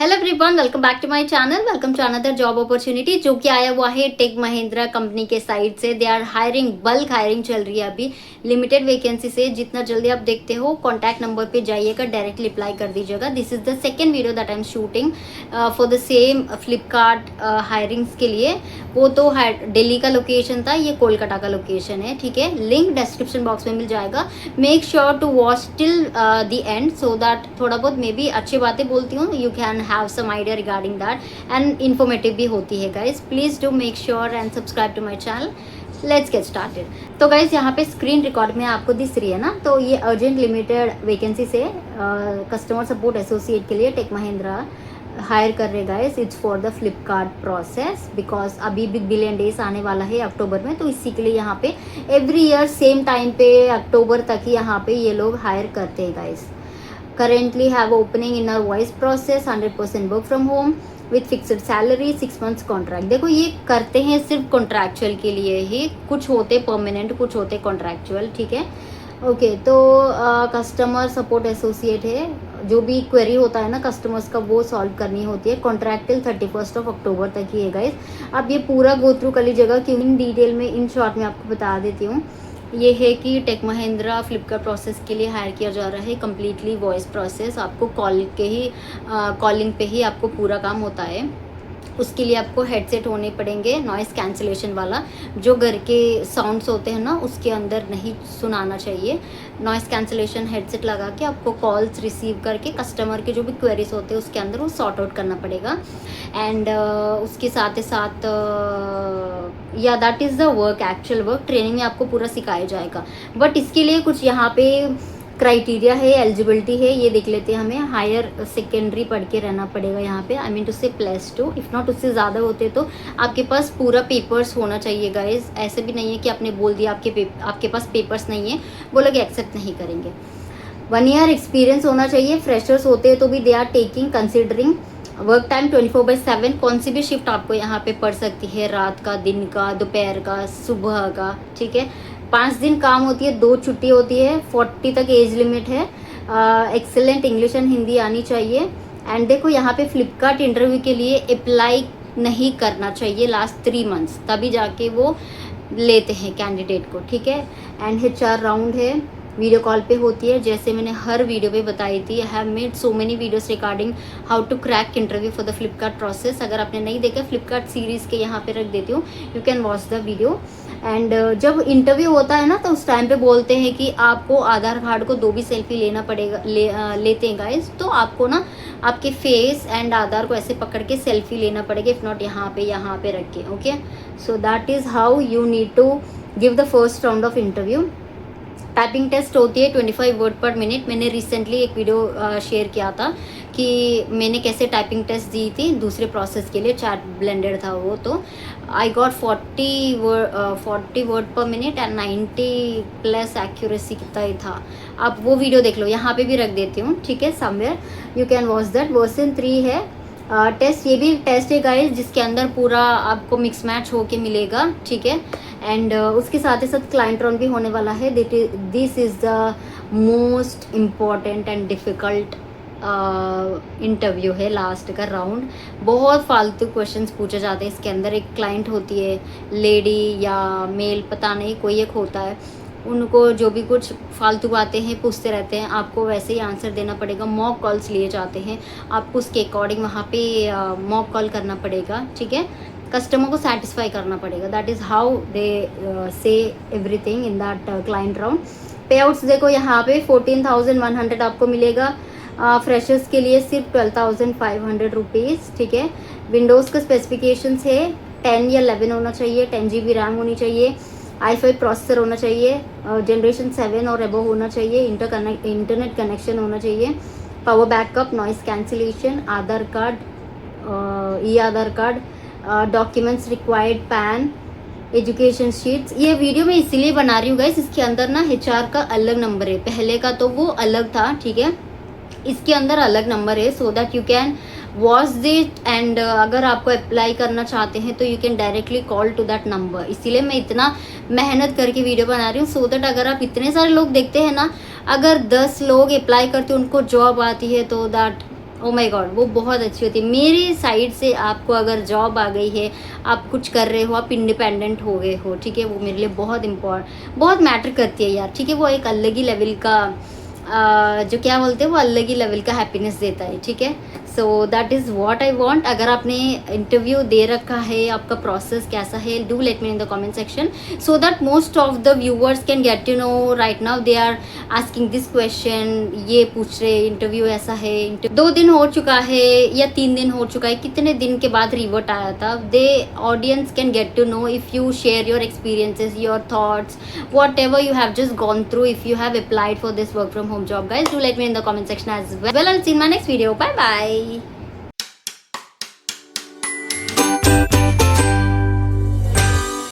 Hello everyone, welcome back to my channel. Welcome to another job opportunity जो कि आया हुआ है टेक महिंद्रा कंपनी के साइड से। They are hiring, bulk hiring चल रही है अभी, लिमिटेड वैकेंसी से। जितना जल्दी आप देखते हो कॉन्टैक्ट नंबर पे जाइएगा, डायरेक्टली अप्लाई कर दीजिएगा। This is the second video that I am shooting for the same Flipkart hirings के लिए। वो तो दिल्ली का लोकेशन था, ये कोलकाता का लोकेशन है, ठीक है। लिंक डिस्क्रिप्शन बॉक्स में मिल जाएगा। Make sure to watch till the end so that थोड़ा बहुत मे बी अच्छी बातें बोलती हूँ, you can have some idea regarding that, and informative भी होती है guys. Please do make sure and subscribe to my channel. Let's get started. तो गाइज यहाँ पे स्क्रीन रिकॉर्ड में आपको दिख रही है ना, तो ये अर्जेंट लिमिटेड वैकेंसी से कस्टमर सपोर्ट एसोसिएट के लिए टेक महिंद्रा हायर कर रहे guys. It's for the Flipkart process, because अभी बिग बिलियन डेज आने वाला है अक्टूबर में, तो इसी के लिए यहाँ पे एवरी ईयर सेम टाइम पे अक्टूबर तक ही यहाँ पे ये लोग हायर करते हैं guys. Currently have opening in our voice process, 100% work from home with fixed salary, 6 months contract. देखो ये करते हैं सिर्फ कॉन्ट्रैक्चुअल के लिए ही, कुछ होते परमानेंट, कुछ होते कॉन्ट्रैक्चुअल, ठीक है। ओके, तो कस्टमर सपोर्ट एसोसिएट है, जो भी क्वेरी होता है ना कस्टमर्स का वो सॉल्व करनी होती है। कॉन्ट्रैक्ट टिल 31 अक्टूबर तक ही है गाइस। अब ये पूरा गो थ्रू कर लीजिएगा, क्यों इन डिटेल में इन शॉर्ट में आपको बता देती हूँ। ये है कि टेक महिंद्रा फ्लिपकार्ट प्रोसेस के लिए हायर किया जा रहा है, कम्प्लीटली वॉइस प्रोसेस। आपको कॉलिंग पे ही आपको पूरा काम होता है। उसके लिए आपको हेडसेट होने पड़ेंगे, नॉइस कैंसिलेशन वाला, जो घर के साउंड्स होते हैं ना उसके अंदर नहीं सुनाना चाहिए। नॉइस कैंसिलेशन हेडसेट लगा के आपको कॉल्स रिसीव करके कस्टमर के जो भी क्वेरीज होते हैं उसके अंदर वो सॉर्ट आउट करना पड़ेगा। एंड उसके साथ ही साथ या that is the work, actual work training में आपको पूरा सिखाया जाएगा। बट इसके लिए कुछ यहाँ पे क्राइटेरिया है, एलिजिबिलिटी है, ये देख लेते हैं। हमें हायर सेकेंडरी पढ़ के रहना पड़ेगा यहाँ पे, आई मीन टू से +2, इफ़ नॉट उससे ज़्यादा होते तो आपके पास पूरा पेपर्स होना चाहिए गाइज। ऐसे भी नहीं है कि आपने बोल दिया आपके पास पेपर्स नहीं है, वो लोग एक्सेप्ट नहीं करेंगे। 1 ईयर एक्सपीरियंस होना चाहिए। फ्रेशर्स होते हैं तो भी they are taking considering. Work time 24/7, कौन सी भी शिफ्ट आपको यहाँ पे पड़ सकती है, रात का, दिन का, दोपहर का, सुबह का, ठीक है। 5 दिन काम होती है, 2 छुट्टी होती है, 40 तक एज लिमिट है। एक्सेलेंट इंग्लिश एंड हिंदी आनी चाहिए। एंड देखो यहाँ पे फ्लिपकार्ट इंटरव्यू के लिए अप्लाई नहीं करना चाहिए लास्ट 3 मंथ्स, तभी जाके वो लेते हैं कैंडिडेट को, ठीक है। एंड HR राउंड है, वीडियो कॉल पे होती है, जैसे मैंने हर वीडियो पे बताई थी। I have made so many videos regarding how to crack interview for the Flipkart process. अगर आपने नहीं देखा, फ्लिपकार्ट सीरीज़ के यहाँ पे रख देती हूँ, you can watch the video. And जब इंटरव्यू होता है ना तो उस टाइम पे बोलते हैं कि आपको आधार कार्ड को 2 भी सेल्फी लेना पड़ेगा, लेते हैं गाइज। तो आपको ना आपके फेस एंड आधार को ऐसे पकड़ के सेल्फी लेना पड़ेगा, इफ़ नॉट यहाँ पे रख के, okay. So that is how you need to give the first round of interview. Typing test होती है 25 वर्ड पर मिनट। मैंने रिसेंटली एक वीडियो शेयर किया था कि मैंने कैसे टाइपिंग टेस्ट दी थी दूसरे प्रोसेस के लिए, चैट ब्लेंडेड था वो। तो आई गॉट 40 वर्ड पर मिनट एंड 90+ एक्यूरेसी कितना ही था। आप वो वीडियो देख लो, यहाँ पे भी रख देती हूँ, ठीक है, somewhere you can watch that. Version 3 है टेस्ट, ये भी टेस्ट है गाइस, जिसके अंदर पूरा आपको मिक्स मैच होके मिलेगा, ठीक है। एंड उसके साथ ही साथ क्लाइंट राउंड भी होने वाला है। This is the most important and difficult interview है, लास्ट का राउंड। बहुत फालतू क्वेश्चंस पूछे जाते हैं इसके अंदर। एक क्लाइंट होती है, लेडी या मेल पता नहीं, कोई एक होता है, उनको जो भी कुछ फालतू बातें हैं पूछते रहते हैं, आपको वैसे ही आंसर देना पड़ेगा। मॉक कॉल्स लिए जाते हैं, आपको उसके अकॉर्डिंग वहाँ पे मॉक कॉल करना पड़ेगा, ठीक है। कस्टमर को सेटिस्फाई करना पड़ेगा। दैट इज़ हाउ दे से everything in that client round. पे आउट्स देखो यहाँ पे 14,100 आपको मिलेगा। फ्रेशर्स के लिए सिर्फ 12,500 रुपीज़, ठीक है। विंडोज़ का स्पेसिफिकेशंस है 10 या 11 होना चाहिए, 10 GB रैम होनी चाहिए, i5 प्रोसेसर होना चाहिए, जनरेशन 7 और एबव होना चाहिए, इंटरनेट कनेक्शन होना चाहिए, power backup, noise cancellation, Aadhaar card, Aadhaar card, documents required, PAN, education sheets. ये वीडियो मैं इसीलिए बना रही हूँ गाइस, इसके अंदर ना HR का अलग नंबर है, पहले का तो वो अलग था, ठीक है, इसके अंदर अलग नंबर है, so that you can watch it. And अगर आपको अप्लाई करना चाहते हैं तो you can directly call to that number. इसीलिए मैं इतना मेहनत करके वीडियो बना रही हूँ, सो दैट अगर आप इतने सारे लोग देखते हैं ना, अगर 10 लोग अप्लाई करते उनको जॉब आती है तो दैट ओ माय गॉड, वो बहुत अच्छी होती है। मेरी साइड से आपको अगर जॉब आ गई है, आप कुछ कर रहे हो, आप इंडिपेंडेंट हो गए हो, ठीक है, वो मेरे लिए बहुत मैटर करती है यार, ठीक है। वो एक अलग ही लेवल का जो क्या बोलते हैं, वो अलग ही लेवल का हैप्पीनेस देता है, ठीक है। So that is what I want. अगर आपने इंटरव्यू दे रखा है, आपका प्रोसेस कैसा है, do let me in the comment section, so that most of the viewers can get to know. Right now they are asking this question, ये पूछ रहे इंटरव्यू ऐसा है, 2 दिन हो चुका है या 3 दिन हो चुका है, कितने दिन के बाद रिवर्ट आया था। The audience can get to know if you share your experiences, your thoughts, whatever you have just gone through, if you have applied for this work from home job, guys, do let me in the comment section as well. I'll see you in my next video. Bye bye.